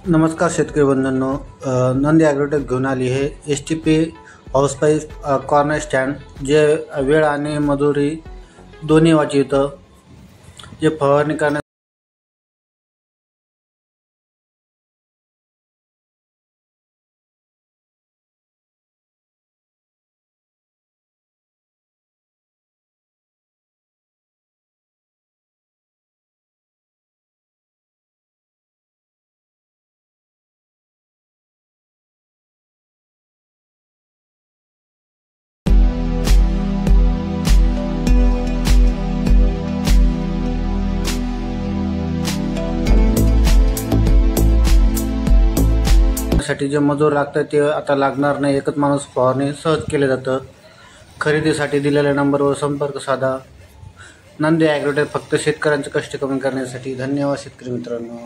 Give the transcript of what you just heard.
नमस्कार शेतकरी बंधूंनो, नंदी ॲग्रोटेक घेऊन आली आहे STP हाऊसपाईप कॉर्नर स्टँड जे वेळ आणि मजुरी दोन्ही वाचवितं, जे फवारणी करण्यासाठी जे मजूर लागतात ते आता लागणार नाही. एकच माणूस फवारणी सहज केले जातं. खरेदीसाठी दिलेल्या नंबरवर संपर्क साधा. नंदी ॲग्रोटेक फक्त शेतकऱ्यांचे कष्ट कमी करण्यासाठी. धन्यवाद शेतकरी मित्रांनो.